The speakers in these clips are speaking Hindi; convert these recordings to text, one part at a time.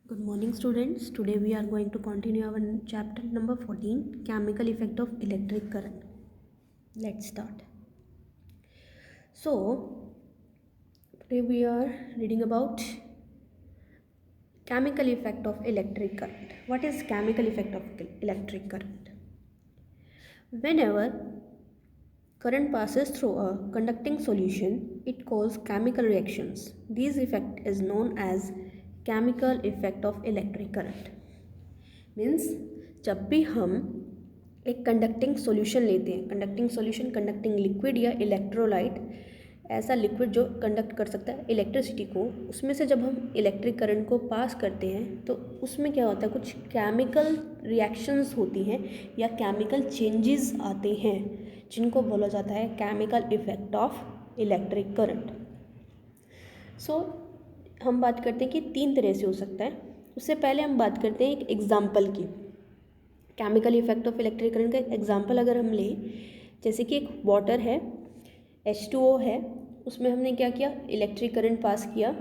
Good morning, students. Today we are going to continue our chapter number 14, chemical effect of electric current. Let's start. So, today we are reading about chemical effect of electric current. What is chemical effect of electric current? Whenever current passes through a conducting solution, it causes chemical reactions. This effect is known as chemical effect of electric current. Means जब भी हम एक कंडक्टिंग सॉल्यूशन लेते हैं, कंडक्टिंग सॉल्यूशन कंडक्टिंग लिक्विड या इलेक्ट्रोलाइट, ऐसा लिक्विड जो कंडक्ट कर सकता है इलेक्ट्रिसिटी को, उसमें से जब हम इलेक्ट्रिक करंट को पास करते हैं तो उसमें क्या होता है, कुछ केमिकल रिएक्शंस होती हैं या केमिकल चेंजेस आते हैं जिनको बोला जाता है chemical effect of electric current. So हम बात करते हैं कि 3 तरह से हो सकता है. उससे पहले हम बात करते हैं एक एग्जाम्पल की. Chemical effect of electric current का एग्जाम्पल अगर हम लें, जैसे कि एक वाटर है, H2O है, उसमें हमने क्या किया, इलेक्ट्रिक करंट पास किया,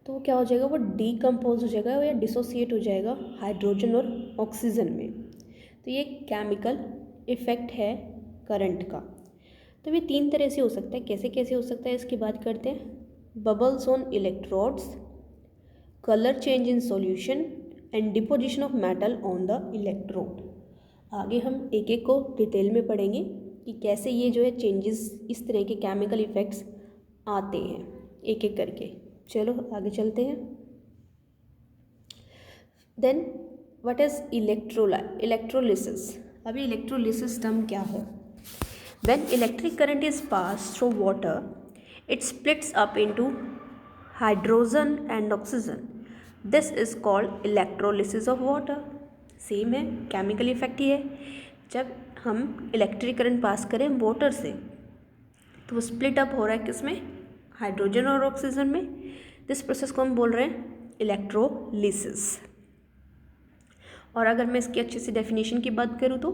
तो क्या हो जाएगा, वो डीकम्पोज हो जाएगा या डिसोसिएट हो जाएगा हाइड्रोजन और ऑक्सीजन में. तो ये केमिकल इफेक्ट है करंट का. तो ये 3 तरह से हो सकता है. कैसे कैसे हो सकता है इसकी बात करते हैं. Bubbles on electrodes, colour change in solution and deposition of metal on the electrode. आगे हम एक एक को डिटेल में पढ़ेंगे कि कैसे ये जो है चेंजेस, इस तरह के केमिकल इफेक्ट्स आते हैं एक एक करके. चलो आगे चलते हैं. Then what is electrolysis. अभी इलेक्ट्रोलिसिस टर्म क्या है. When electric current is pass through water, it splits up into hydrogen and oxygen. This is called electrolysis of water. Same है, केमिकल इफेक्ट ही है. जब हम इलेक्ट्रिक करंट पास करें वाटर से तो वो स्प्लिट अप हो रहा है किसमें, हाइड्रोजन और ऑक्सीजन में. दिस प्रोसेस को हम बोल रहे हैं इलेक्ट्रोलिसिस. और अगर मैं इसकी अच्छे से डेफिनेशन की बात करूँ तो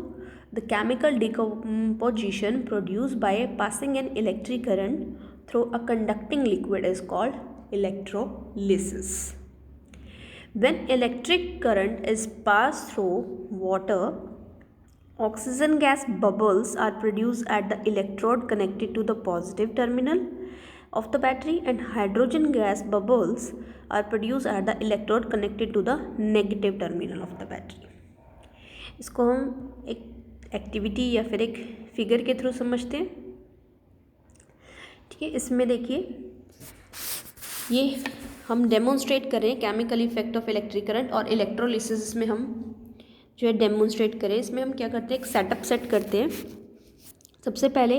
the chemical decomposition produce by passing an electric current through a conducting liquid is called electrolysis. When electric current is passed through water, oxygen gas bubbles are produced at the electrode connected to the positive terminal of the battery and hydrogen gas bubbles are produced at the electrode connected to the negative terminal of the battery. इसको हम एक एक्टिविटी या फिर एक फिगर के थ्रू समझते हैं. ठीक है, इसमें देखिए ये हम डेमोन्स्ट्रेट करें chemical effect of electric current और इलेक्ट्रोलिसिस में हम जो है डेमोन्स्ट्रेट करें. इसमें हम क्या करते हैं, एक सेटअप सेट करते हैं. सबसे पहले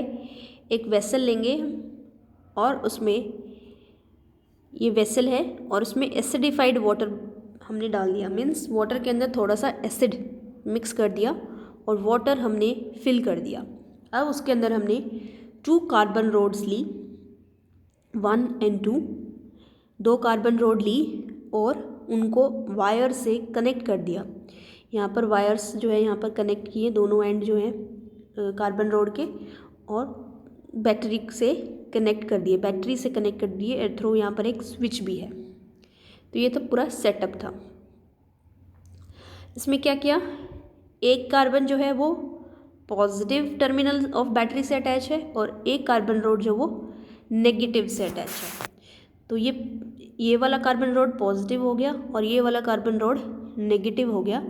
एक वेसल लेंगे और उसमें ये वेसल है और उसमें एसिडिफाइड वाटर हमने डाल दिया. मीन्स वाटर के अंदर थोड़ा सा एसिड मिक्स कर दिया और वाटर हमने फिल कर दिया. अब उसके अंदर हमने 2 कार्बन रोड्स ली, 1 and 2, 2 कार्बन रोड ली और उनको वायर से कनेक्ट कर दिया. यहाँ पर वायर्स जो है यहाँ पर कनेक्ट किए दोनों एंड जो हैं कार्बन रोड के, और बैटरी से कनेक्ट कर दिए, बैटरी से कनेक्ट कर दिए थ्रू. यहाँ पर एक स्विच भी है. तो ये तो पूरा सेटअप था. इसमें क्या किया, एक कार्बन जो है वो पॉजिटिव टर्मिनल ऑफ बैटरी से अटैच है और एक कार्बन रोड जो वो नेगेटिव से अटैच है. तो ये वाला कार्बन रोड पॉजिटिव हो गया और ये वाला कार्बन रोड नेगेटिव हो गया.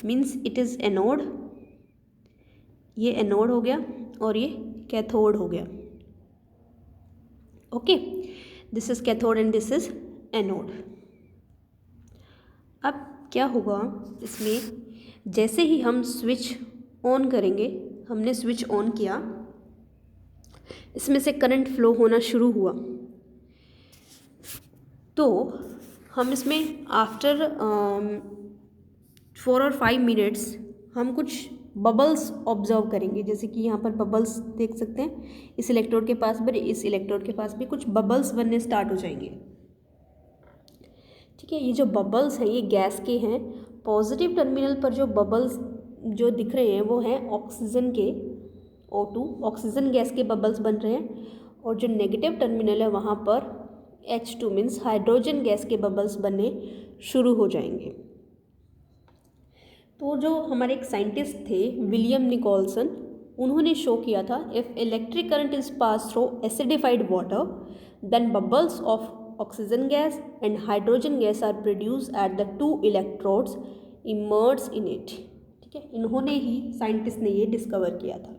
Means it is anode. ये एनोड हो गया और ये कैथोड हो गया. Okay, this is cathode and this is anode. अब क्या होगा इसमें, जैसे ही हम स्विच ऑन करेंगे, हमने स्विच ऑन किया, इसमें से करंट फ्लो होना शुरू हुआ. तो हम इसमें आफ्टर 4 और 5 मिनट्स हम कुछ बबल्स ऑब्जर्व करेंगे. जैसे कि यहाँ पर बबल्स देख सकते हैं, इस इलेक्ट्रोड के पास भी, इस इलेक्ट्रोड के पास भी कुछ बबल्स बनने स्टार्ट हो जाएंगे. ठीक है, ये जो बबल्स हैं ये गैस के हैं. पॉजिटिव टर्मिनल पर जो बबल्स जो दिख रहे हैं वो हैं ऑक्सीजन के, O2 ऑक्सीजन गैस के बबल्स बन रहे हैं. और जो नेगेटिव टर्मिनल है वहाँ पर H2 मीन्स हाइड्रोजन गैस के बबल्स बनने शुरू हो जाएंगे। तो जो हमारे एक साइंटिस्ट थे विलियम निकोलसन, उन्होंने शो किया था if electric current is pass through acidified water then bubbles of oxygen gas and hydrogen gas are produce at the two electrodes emerge in it. ठीक है, इन्होंने ही साइंटिस्ट ने ये डिस्कवर किया था।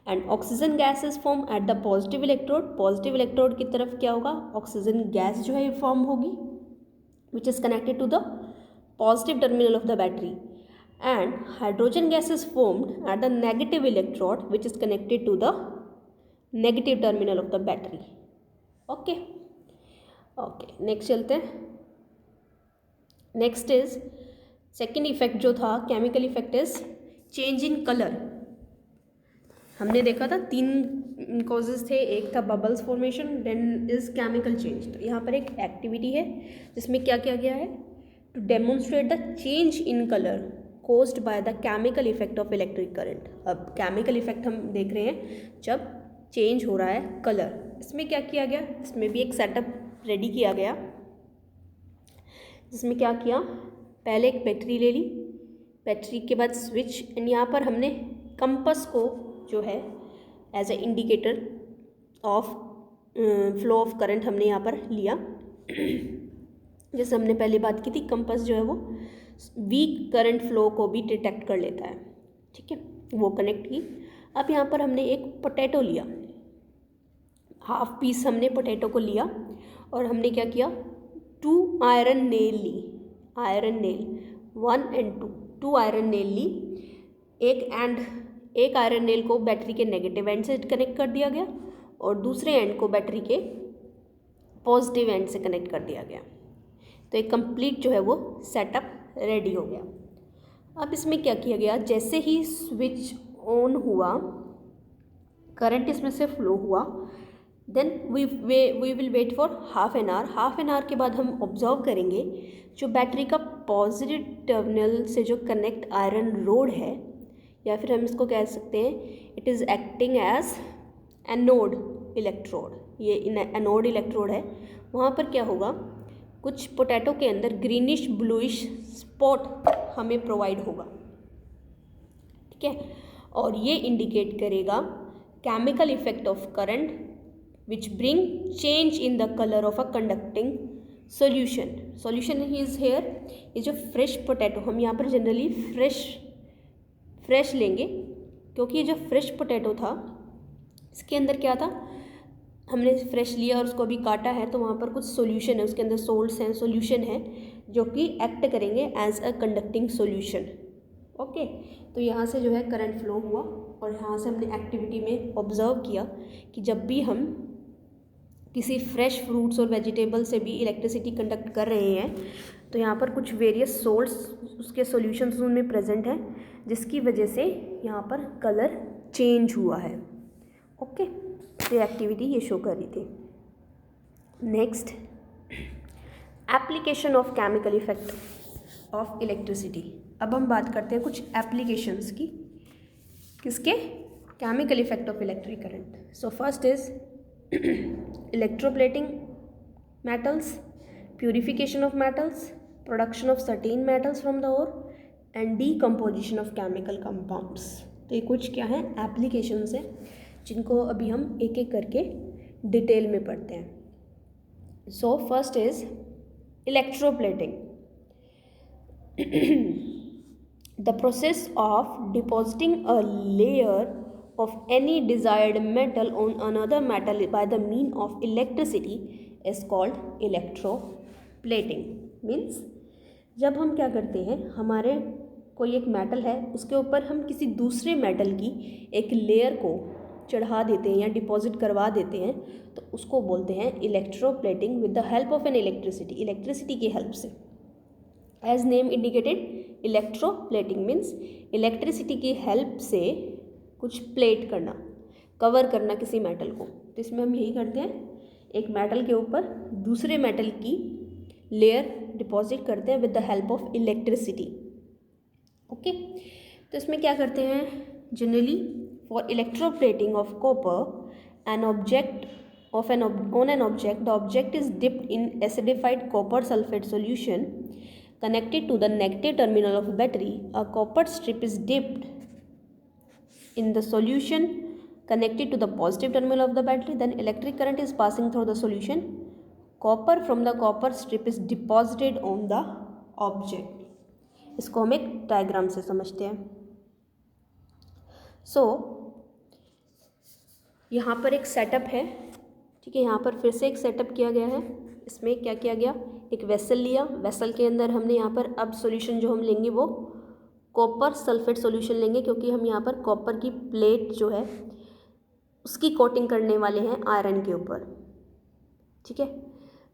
And oxygen gas is form at the positive electrode. Positive electrode की तरफ क्या होगा, ऑक्सीजन गैस जो है फॉर्म होगी which is connected to the positive terminal of the battery. And hydrogen gas is formed at the negative electrode which is connected to the negative terminal of the battery. Okay, next चलते हैं। नेक्स्ट इज सेकेंड इफेक्ट जो था chemical effect is change in colour. हमने देखा था 3 कॉजेज थे, एक था bubbles formation, then is chemical change. तो यहाँ पर एक एक्टिविटी है जिसमें क्या किया गया है, to demonstrate the change in colour caused by the chemical effect of electric current। अब केमिकल इफेक्ट हम देख रहे हैं जब चेंज हो रहा है कलर। इसमें क्या किया गया, इसमें भी एक सेटअप रेडी किया गया जिसमें क्या किया, पहले एक बैटरी ले ली, बैटरी के बाद स्विच, एंड यहाँ पर हमने कंपस को जो है as a indicator of flow of current हमने यहाँ पर लिया। जैसे हमने पहले बात की थी, कंपस जो है वो वीक करंट फ्लो को भी डिटेक्ट कर लेता है। ठीक है, वो कनेक्ट की। अब यहाँ पर हमने एक पोटैटो लिया, हाफ पीस हमने पोटैटो को लिया और हमने क्या किया, 2 आयरन नेल ली, iron nail 1 and 2 iron nail ली। एक आयरन नेल को बैटरी के नेगेटिव एंड से कनेक्ट कर दिया गया और दूसरे एंड को बैटरी के पॉजिटिव एंड से कनेक्ट कर दिया गया। तो एक कंप्लीट जो है वो सेटअप रेडी हो गया। अब इसमें क्या किया गया, जैसे ही स्विच ऑन हुआ, करंट इसमें से फ्लो हुआ, then we will wait for half an hour. Half an hour के बाद हम ऑब्जर्व करेंगे जो बैटरी का पॉजिटिव टर्मिनल से जो कनेक्ट आयरन रोड है, या फिर हम इसको कह सकते हैं it is acting as anode electrode. ये एनोड इलेक्ट्रोड है। वहाँ पर क्या होगा, कुछ पोटैटो के अंदर ग्रीनिश ब्लूइश स्पॉट हमें प्रोवाइड होगा। ठीक है, और ये इंडिकेट करेगा chemical effect of current which bring change in the colour of a conducting solution. Solution is here, ये जो फ्रेश पोटैटो, हम यहाँ पर जनरली फ्रेश लेंगे क्योंकि ये जो फ्रेश पोटैटो था इसके अंदर क्या था, हमने फ्रेश लिया और उसको अभी काटा है तो वहाँ पर कुछ सॉल्यूशन है, उसके अंदर सोल्ट्स हैं, सॉल्यूशन है जो कि एक्ट करेंगे as a conducting solution. Okay, तो यहाँ से जो है करंट फ्लो हुआ और यहाँ से हमने एक्टिविटी में ऑब्जर्व किया कि जब भी हम किसी फ्रेश फ्रूट्स और वेजिटेबल से भी इलेक्ट्रिसिटी कंडक्ट कर रहे हैं तो यहाँ पर कुछ वेरियस सोल्ट्स उसके सॉल्यूशंस उनमें प्रेजेंट हैं जिसकी वजह से यहाँ पर कलर चेंज हुआ है। ओके, ये एक्टिविटी ये शो कर रही थी। Next, application of chemical effect of electricity. अब हम बात करते हैं कुछ एप्लीकेशंस की, किसके, chemical effect of electric current. So first is electroplating metals, purification of metals, production of certain metals from the ore and decomposition of chemical compounds। तो ये कुछ क्या है एप्लीकेशंस हैं जिनको अभी हम एक एक करके डिटेल में पढ़ते हैं। So first is electroplating, the process of depositing a layer of any desired metal on another metal by the mean of electricity is called electroplating। means जब हम क्या करते हैं, हमारे कोई एक मेटल है उसके ऊपर हम किसी दूसरे मेटल की एक लेयर को चढ़ा देते हैं या डिपॉजिट करवा देते हैं तो उसको बोलते हैं electroplating with the help of an electricity, electricity की हेल्प से। As name indicated, electroplating means electricity की हेल्प से कुछ प्लेट करना, कवर करना किसी मेटल को। तो इसमें हम यही करते हैं, एक मेटल के ऊपर दूसरे मेटल की लेयर डिपॉजिट करते हैं with the help of electricity. Okay, तो इसमें क्या करते हैं, generally for electroplating of copper an object on an object, the object is dipped in acidified copper sulfate solution connected to the negative terminal of a battery. A copper strip is dipped in the solution connected to the positive terminal of the battery. Then electric current is passing through the solution. Copper from the copper strip is deposited on the object. इसको हम एक डायग्राम से समझते हैं. सो यहाँ पर एक सेटअप है, ठीक है. यहाँ पर फिर से एक सेटअप किया गया है. इसमें क्या किया गया, एक वेसल लिया, वेसल के अंदर हमने यहाँ पर अब सॉल्यूशन जो हम लेंगे वो कॉपर सल्फेट सॉल्यूशन लेंगे, क्योंकि हम यहाँ पर कॉपर की प्लेट जो है उसकी कोटिंग करने वाले हैं आयरन के ऊपर, ठीक है.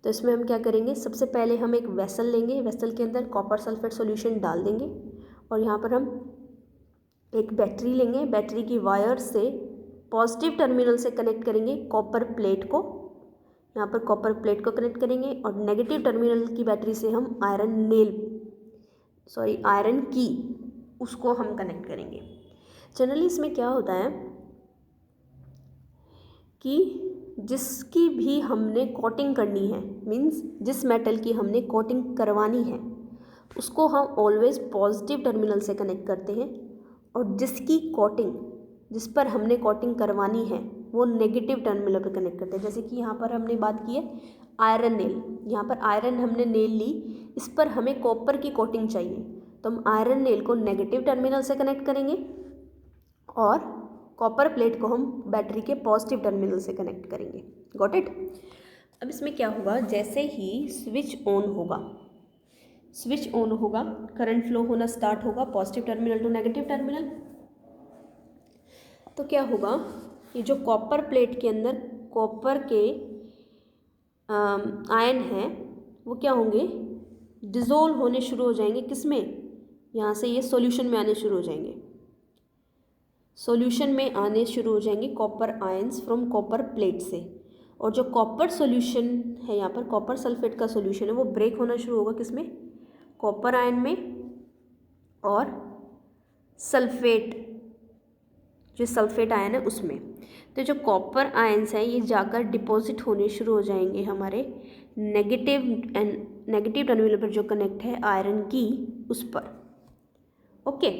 तो इसमें हम क्या करेंगे, सबसे पहले हम एक वेसल लेंगे, वेसल के अंदर कॉपर सल्फेट सॉल्यूशन डाल देंगे और यहाँ पर हम एक बैटरी लेंगे, बैटरी की वायर से पॉजिटिव टर्मिनल से कनेक्ट करेंगे कॉपर प्लेट को, यहाँ पर कॉपर प्लेट को कनेक्ट करेंगे और नेगेटिव टर्मिनल की बैटरी से हम आयरन की उसको हम कनेक्ट करेंगे. जनरली इसमें क्या होता है कि जिसकी भी हमने कोटिंग करनी है, मीन्स जिस मेटल की हमने कोटिंग करवानी है उसको हम ऑलवेज पॉजिटिव टर्मिनल से कनेक्ट करते हैं, और जिस पर हमने कोटिंग करवानी है वो नेगेटिव टर्मिनल पर कनेक्ट करते हैं. जैसे कि यहाँ पर हमने बात की है आयरन नेल, यहाँ पर आयरन हमने नेल ली, इस पर हमें कॉपर की कोटिंग चाहिए, तो हम आयरन नेल को नेगेटिव टर्मिनल से कनेक्ट करेंगे और कॉपर प्लेट को हम बैटरी के पॉजिटिव टर्मिनल से कनेक्ट करेंगे. Got it. अब इसमें क्या होगा, जैसे ही स्विच ऑन होगा करंट फ्लो होना स्टार्ट होगा positive terminal to negative terminal. तो क्या होगा, ये जो कॉपर प्लेट के अंदर कॉपर के आयन हैं वो क्या होंगे, डिज़ोल्व होने शुरू हो जाएंगे. किसमें, यहाँ से ये सॉल्यूशन में आने शुरू हो जाएंगे, copper ions from copper plate से. और जो कॉपर सॉल्यूशन है यहाँ पर, कॉपर सल्फेट का सॉल्यूशन है, वो ब्रेक होना शुरू होगा किसमें, कॉपर आयन में, और सल्फेट जो सल्फेट आयन है उसमें. तो जो कॉपर आयंस हैं ये जाकर डिपॉजिट होने शुरू हो जाएंगे हमारे नेगेटिव टर्मिनल पर जो कनेक्ट है आयरन की उस पर. ओके.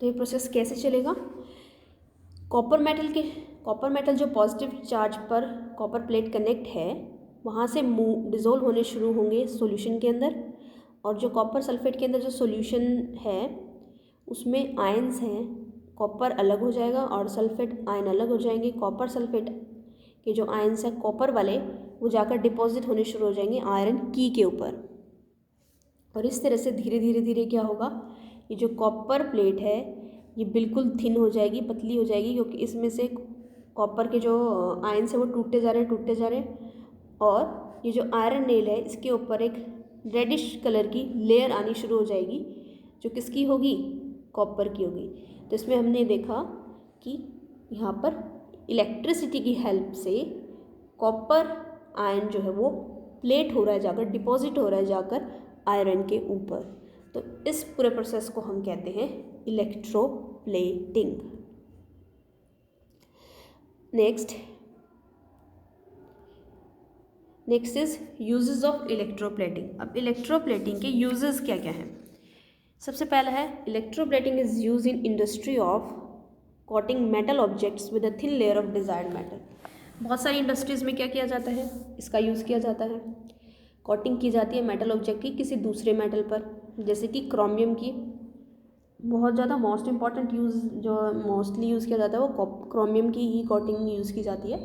तो ये प्रोसेस कैसे चलेगा, कॉपर मेटल जो पॉजिटिव चार्ज पर कॉपर प्लेट कनेक्ट है वहाँ से डिज़ोल्व होने शुरू होंगे सॉल्यूशन के अंदर, और जो कॉपर सल्फेट के अंदर जो सॉल्यूशन है उसमें आयंस हैं, कॉपर अलग हो जाएगा और सल्फेट आयन अलग हो जाएंगे. कॉपर सल्फेट के जो आयंस हैं कॉपर वाले वो जाकर डिपॉजिट होने शुरू हो जाएंगे आयरन की के ऊपर. और इस तरह से धीरे धीरे क्या होगा, ये जो कॉपर प्लेट है ये बिल्कुल थिन हो जाएगी, पतली हो जाएगी, क्योंकि इसमें से कॉपर के जो आयंस है वो टूटते जा रहे हैं. और ये जो आयरन नेल है इसके ऊपर एक रेडिश कलर की लेयर आनी शुरू हो जाएगी, जो किसकी होगी, कॉपर की होगी. तो इसमें हमने देखा कि यहाँ पर इलेक्ट्रिसिटी की हेल्प से कॉपर आयन जो है वो प्लेट हो रहा है, जाकर डिपॉजिट हो रहा है जाकर आयरन के ऊपर. तो इस पूरे प्रोसेस को हम कहते हैं electroplating. Next is uses of electroplating. अब इलेक्ट्रोप्लेटिंग के यूजेस क्या क्या हैं. सबसे पहला है electroplating is use in industry of coating metal objects with a thin layer of desired metal. बहुत सारी इंडस्ट्रीज़ में क्या किया जाता है, इसका यूज़ किया जाता है, कोटिंग की जाती है मेटल ऑब्जेक्ट की किसी दूसरे मेटल पर, जैसे कि क्रोमियम की. बहुत ज़्यादा मोस्ट इंपॉर्टेंट यूज़ जो मोस्टली यूज़ किया जाता है वो क्रोमियम की ही कोटिंग यूज़ की जाती है,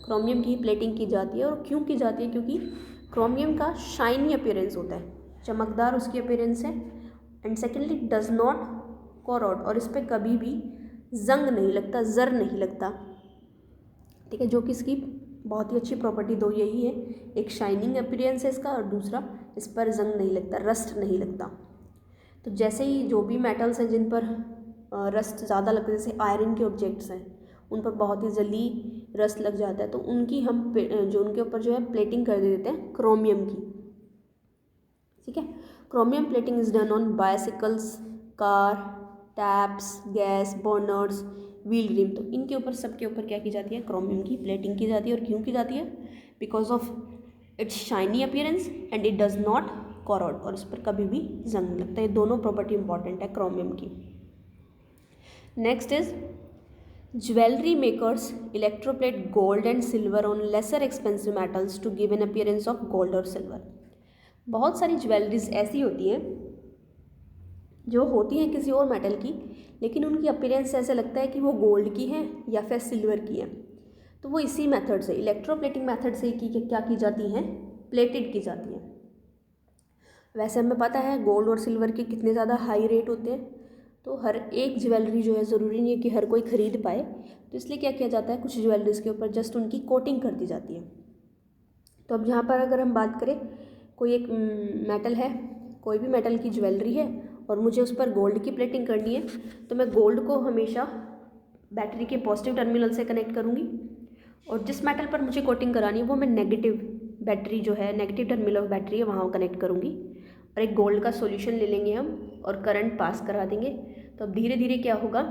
क्रोमियम की ही प्लेटिंग की जाती है. और क्यों की जाती है, क्योंकि क्रोमियम का शाइनी अपीयरेंस होता है, चमकदार उसकी अपीयरेंस है. And secondly does not corrode, और इस पर कभी भी जंग नहीं लगता, ज़र नहीं लगता, ठीक है, जो कि इसकी बहुत ही अच्छी प्रॉपर्टी दो यही है, एक शाइनिंग अपीयरेंस है इसका और दूसरा इस पर जंग नहीं लगता, रस्ट नहीं लगता. तो जैसे ही जो भी मेटल्स हैं जिन पर रस्ट ज़्यादा लगता है, जैसे आयरन के ऑब्जेक्ट्स हैं उन पर बहुत ही जल्दी रस्ट लग जाता है, तो उनकी हम जो उनके ऊपर जो है प्लेटिंग कर देते हैं क्रोमियम की, ठीक है. Chromium plating is done on bicycles, car, taps, gas burners, wheel rim, तो इनके ऊपर सबके ऊपर क्या की जाती है, क्रोमियम की प्लेटिंग की जाती है। और क्यों की जाती है, because of its shiny appearance and it does not corrode, और इस पर कभी भी जंग नहीं लगता। ये दोनों प्रॉपर्टी इंपॉर्टेंट है क्रोमियम की। Next is jewellery makers electroplate gold and silver on lesser expensive metals to give an appearance of gold और सिल्वर। बहुत सारी ज्वेलरीज ऐसी होती हैं जो होती हैं किसी और मेटल की, लेकिन उनकी अपीयरेंस ऐसे लगता है कि वो गोल्ड की है या फिर सिल्वर की है, तो वो इसी मेथड से, इलेक्ट्रोप्लेटिंग मेथड से क्या की जाती हैं, प्लेटेड की जाती हैं। वैसे हमें पता है गोल्ड और सिल्वर के कितने ज़्यादा हाई रेट होते हैं, तो हर एक ज्वेलरी जो है ज़रूरी नहीं है कि हर कोई ख़रीद पाए, तो इसलिए क्या किया जाता है, कुछ ज्वेलरीज के ऊपर जस्ट उनकी कोटिंग कर दी जाती है। तो अब यहाँ पर अगर हम बात करें, कोई एक मेटल है, कोई भी मेटल की ज्वेलरी है और मुझे उस पर गोल्ड की प्लेटिंग करनी है, तो मैं गोल्ड को हमेशा बैटरी के पॉजिटिव टर्मिनल से कनेक्ट करूँगी, और जिस मेटल पर मुझे कोटिंग करानी है वो मैं नेगेटिव बैटरी जो है, नेगेटिव टर्मिनल ऑफ बैटरी है, वहाँ कनेक्ट करूँगी। और एक गोल्ड का सॉल्यूशन ले लेंगे हम और करंट पास करा देंगे, तो अब धीरे धीरे क्या होगा,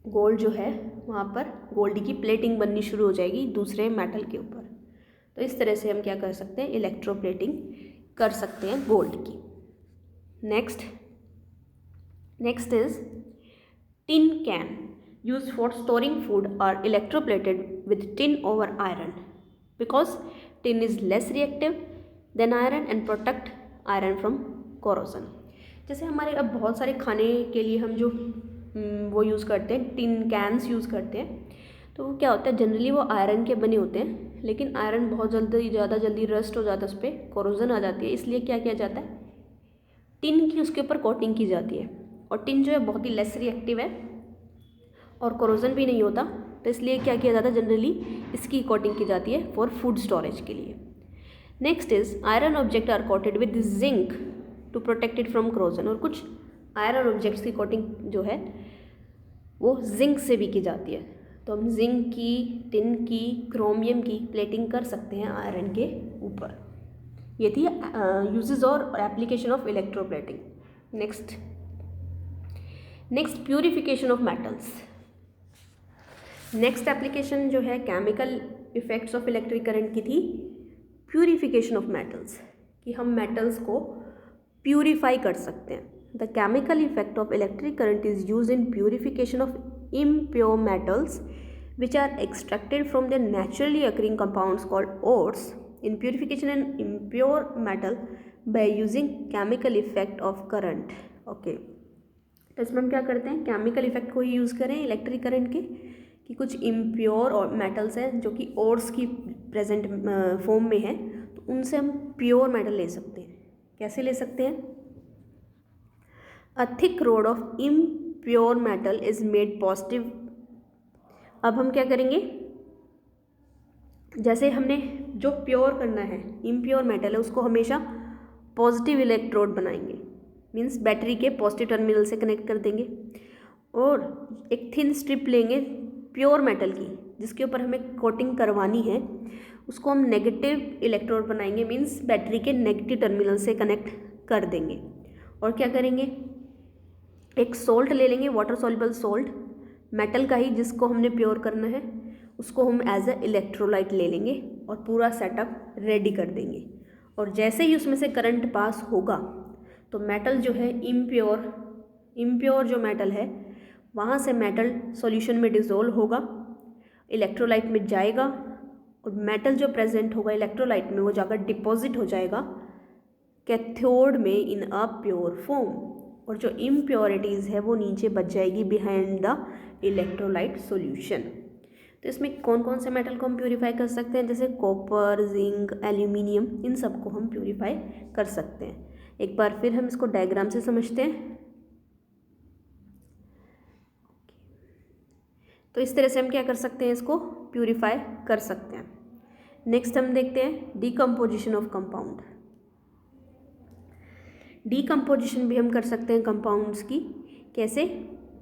गोल्ड जो है वहाँ पर गोल्ड की प्लेटिंग बननी शुरू हो जाएगी दूसरे मेटल के ऊपर। तो इस तरह से हम क्या कर सकते हैं, इलेक्ट्रोप्लेटिंग कर सकते हैं गोल्ड की। Next is tin can used for storing food are electroplated with tin over iron because tin is less reactive than iron and protect iron from corrosion। जैसे हमारे अब बहुत सारे खाने के लिए हम जो वो यूज़ करते हैं, टिन कैंस यूज़ करते हैं, तो वो क्या होता है, जनरली वो आयरन के बने होते हैं, लेकिन आयरन बहुत ज़्यादा जल्दी रस्ट हो जाता है, उस पर कोरोजन आ जाती है, इसलिए क्या किया जाता है, टिन की उसके ऊपर कोटिंग की जाती है। और टिन जो है बहुत ही लेस रिएक्टिव है और कोरोजन भी नहीं होता, तो इसलिए क्या किया जाता है, जनरली इसकी कोटिंग की जाती है फॉर फूड स्टोरेज के लिए। Next is iron object are coated with zinc to protect it from corrosion. और कुछ आयरन ऑब्जेक्ट्स की कोटिंग जो है वो जिंक से भी की जाती है, तो हम जिंक की, टिन की, क्रोमियम की प्लेटिंग कर सकते हैं आयरन के ऊपर। ये थी यूजेस और application of electroplating. Next purification of metals. Next application जो है chemical effects of electric current की थी प्यूरिफिकेशन ऑफ मेटल्स, कि हम मेटल्स को प्यूरिफाई कर सकते हैं। The chemical effect of electric current is use in purification of impure metals which are extracted from their naturally occurring compounds called ores in purification an impure metal by using chemical effect of current। Okay, तो इसमें हम क्या करते हैं, केमिकल इफेक्ट को ही यूज़ करें इलेक्ट्रिक करंट के, कि कुछ इम्प्योर और मेटल्स हैं जो कि ओर्स की प्रेजेंट फॉर्म में है, तो उनसे हम प्योर मेटल ले सकते हैं। कैसे ले सकते हैं, a thick road of impure metal is made positive. अब हम क्या करेंगे, जैसे हमने जो प्योर करना है, इम्प्योर मेटल है, उसको हमेशा पॉजिटिव इलेक्ट्रोड बनाएंगे, मीन्स बैटरी के पॉजिटिव टर्मिनल से कनेक्ट कर देंगे, और एक थिन स्ट्रिप लेंगे प्योर मेटल की जिसके ऊपर हमें कोटिंग करवानी है, उसको हम नेगेटिव इलेक्ट्रोड बनाएंगे, मीन्स बैटरी के नेगेटिव टर्मिनल से कनेक्ट कर देंगे। और क्या करेंगे, एक सोल्ट ले लेंगे, वाटर सॉल्युबल सोल्ट, मेटल का ही, जिसको हमने प्योर करना है, उसको हम एज ए इलेक्ट्रोलाइट ले लेंगे और पूरा सेटअप रेडी कर देंगे। और जैसे ही उसमें से करंट पास होगा तो मेटल जो है इम्प्योर जो मेटल है, वहाँ से मेटल सॉल्यूशन में डिसॉल्व होगा, इलेक्ट्रोलाइट में जाएगा, और मेटल जो प्रेजेंट होगा इलेक्ट्रोलाइट में वो जाकर डिपॉजिट हो जाएगा कैथोड में इन अ प्योर फॉर्म, और जो इम्प्योरिटीज़ है वो नीचे बच जाएगी बिहाइंड द इलेक्ट्रोलाइट सॉल्यूशन। तो इसमें कौन कौन से मेटल को हम प्यूरिफाई कर सकते हैं, जैसे कॉपर, जिंक, एल्यूमिनियम, इन सब को हम प्यूरिफाई कर सकते हैं। एक बार फिर हम इसको डायग्राम से समझते हैं। तो इस तरह से हम क्या कर सकते हैं, इसको प्यूरिफाई कर सकते हैं। नेक्स्ट हम देखते हैं डीकम्पोजिशन ऑफ कंपाउंड। डीकम्पोजिशन भी हम कर सकते हैं कंपाउंड्स की, कैसे,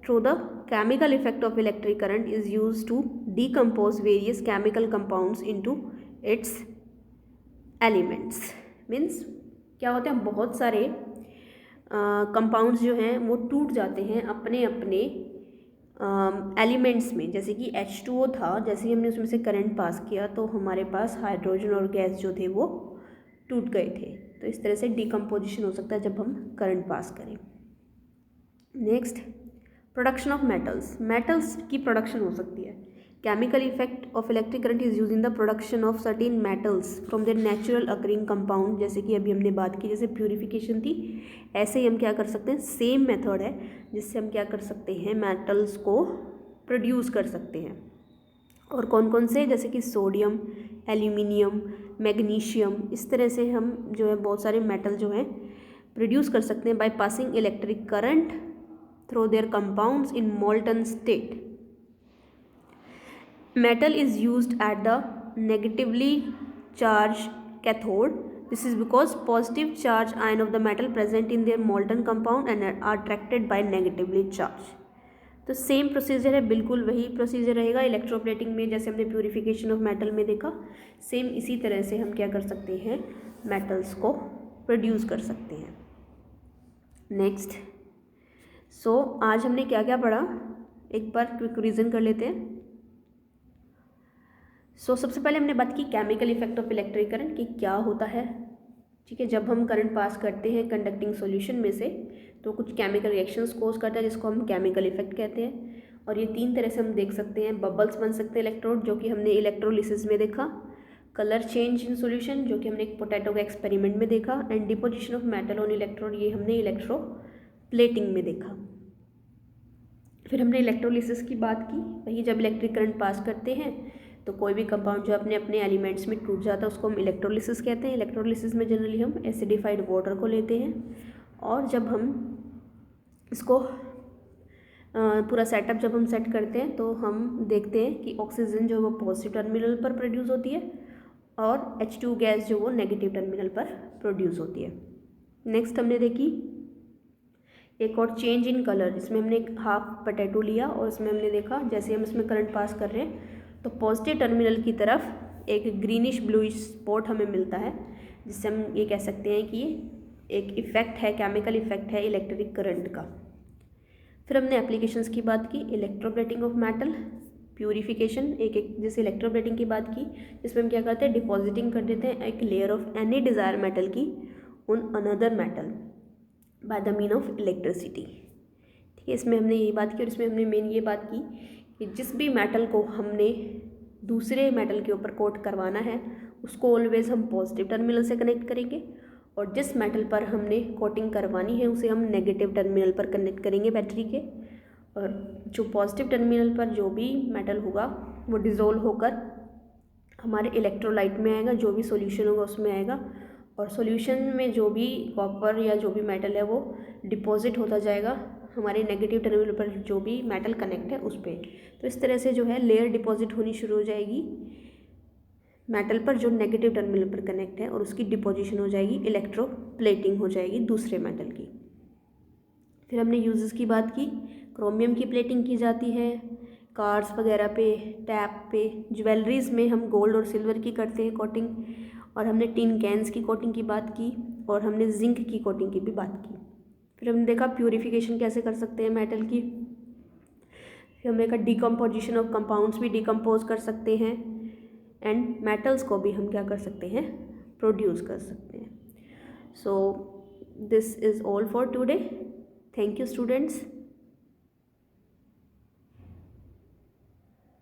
through the chemical effect of electric current is use to decompose various chemical compounds into its elements. Means क्या होता है, बहुत सारे कंपाउंड्स जो हैं वो टूट जाते हैं अपने अपने एलिमेंट्स में, जैसे कि H2O था, जैसे ही हमने उसमें से करंट पास किया तो हमारे पास हाइड्रोजन और गैस जो थे वो टूट गए थे। तो इस तरह से डिकम्पोजिशन हो सकता है जब हम करंट पास करें। Next, production of metals. Metals की प्रोडक्शन हो सकती है। Chemical effect of electric current is use in the production of certain metals from there natural occurring compound. जैसे कि अभी हमने बात की, जैसे प्यूरिफिकेशन थी, ऐसे ही हम क्या कर सकते हैं, सेम मेथड है जिससे हम क्या कर सकते हैं, मेटल्स को प्रोड्यूस कर सकते हैं। और कौन कौन से, जैसे कि सोडियम, एल्यूमिनियम, मैग्नीशियम, इस तरह से हम जो है बहुत सारे मेटल जो हैं प्रोड्यूस कर सकते हैं by passing electric current through their compounds in molten state. Metal is used at the negatively charged cathode. This is because positive charge ion of the metal present in their molten compound and are attracted by negatively charged. तो सेम प्रोसीजर है, बिल्कुल वही प्रोसीजर रहेगा इलेक्ट्रोप्लेटिंग में, जैसे हमने प्यूरिफिकेशन ऑफ मेटल में देखा। सेम इसी तरह से हम क्या कर सकते हैं, मेटल्स को प्रोड्यूस कर सकते हैं। नेक्स्ट, आज हमने क्या क्या पढ़ा, एक बार क्विक रिविजन कर लेते हैं। सबसे पहले हमने बात की chemical effect of electric current कि क्या होता है। ठीक है, जब हम करंट पास करते हैं कंडक्टिंग सॉल्यूशन में से तो कुछ केमिकल रिएक्शंस कोज करता है जिसको हम केमिकल इफेक्ट कहते हैं। और ये तीन तरह से हम देख सकते हैं। बबल्स बन सकते हैं इलेक्ट्रोड, जो कि हमने इलेक्ट्रोलिसिस में देखा। कलर चेंज इन सॉल्यूशन, जो कि हमने एक पोटैटो के एक्सपेरिमेंट में देखा। And deposition of metal on electrode, ये हमने इलेक्ट्रोप्लेटिंग में देखा। फिर हमने इलेक्ट्रोलिसिस की बात की, वही जब इलेक्ट्रिक करंट पास करते हैं तो कोई भी कंपाउंड जो अपने अपने एलिमेंट्स में टूट जाता है उसको हम इलेक्ट्रोलिसिस कहते हैं। इलेक्ट्रोलिसिस में जनरली हम एसिडिफाइड वाटर को लेते हैं। और जब हम इसको पूरा सेटअप जब हम सेट करते हैं तो हम देखते हैं कि ऑक्सीजन जो वो पॉजिटिव टर्मिनल पर प्रोड्यूस होती है और H2 गैस जो वो नेगेटिव टर्मिनल पर प्रोड्यूस होती है। नेक्स्ट हमने देखी एक और चेंज इन कलर, जिसमें हमने एक हाफ पोटैटो लिया और इसमें हमने देखा जैसे हम इसमें करंट पास कर रहे हैं तो पॉजिटिव टर्मिनल की तरफ एक ग्रीनिश ब्लूइश स्पॉट हमें मिलता है, जिससे हम ये कह सकते हैं कि एक इफ़ेक्ट है, केमिकल इफ़ेक्ट है इलेक्ट्रिक करंट का। फिर हमने एप्लीकेशंस की बात की, इलेक्ट्रोप्लेटिंग ऑफ मेटल, प्यूरिफिकेशन, एक जैसे इलेक्ट्रोप्लेटिंग की बात की जिसमें हम क्या करते हैं, डिपॉजिटिंग कर देते हैं एक layer of any desire metal की on another metal by the mean of electricity. ठीक है, इसमें हमने यही बात की। और इसमें हमने मेन ये बात की कि जिस भी मेटल को हमने दूसरे मेटल के ऊपर कोट करवाना है उसको ऑलवेज हम पॉजिटिव टर्मिनल से कनेक्ट करेंगे, और जिस मेटल पर हमने कोटिंग करवानी है उसे हम नेगेटिव टर्मिनल पर कनेक्ट करेंगे बैटरी के। और जो पॉजिटिव टर्मिनल पर जो भी मेटल होगा वो डिज़ोल्व होकर हमारे इलेक्ट्रोलाइट में आएगा, जो भी सॉल्यूशन होगा उसमें आएगा, और सॉल्यूशन में जो भी कॉपर या जो भी मेटल है वो डिपॉजिट होता जाएगा हमारे नेगेटिव टर्मिनल पर जो भी मेटल कनेक्ट है उस पर। तो इस तरह से जो है लेयर डिपॉजिट होनी शुरू हो जाएगी मेटल पर जो नेगेटिव टर्मिनल पर कनेक्ट है, और उसकी डिपोजिशन हो जाएगी, इलेक्ट्रोप्लेटिंग हो जाएगी दूसरे मेटल की। फिर हमने यूजेस की बात की, क्रोमियम की प्लेटिंग की जाती है कार्स वगैरह पे, टैप पे, ज्वेलरीज में हम गोल्ड और सिल्वर की करते हैं कोटिंग, और हमने टिन कैंस की कोटिंग की बात की, और हमने जिंक की कोटिंग की भी बात की। फिर हमने देखा प्यूरिफिकेशन कैसे कर सकते हैं मेटल की। फिर हमने देखा डिकम्पोजिशन ऑफ कंपाउंड्स भी डिकम्पोज कर सकते हैं, एंड मेटल्स को भी हम क्या कर सकते हैं, प्रोड्यूस कर सकते हैं। So this is all for today. Thank you students.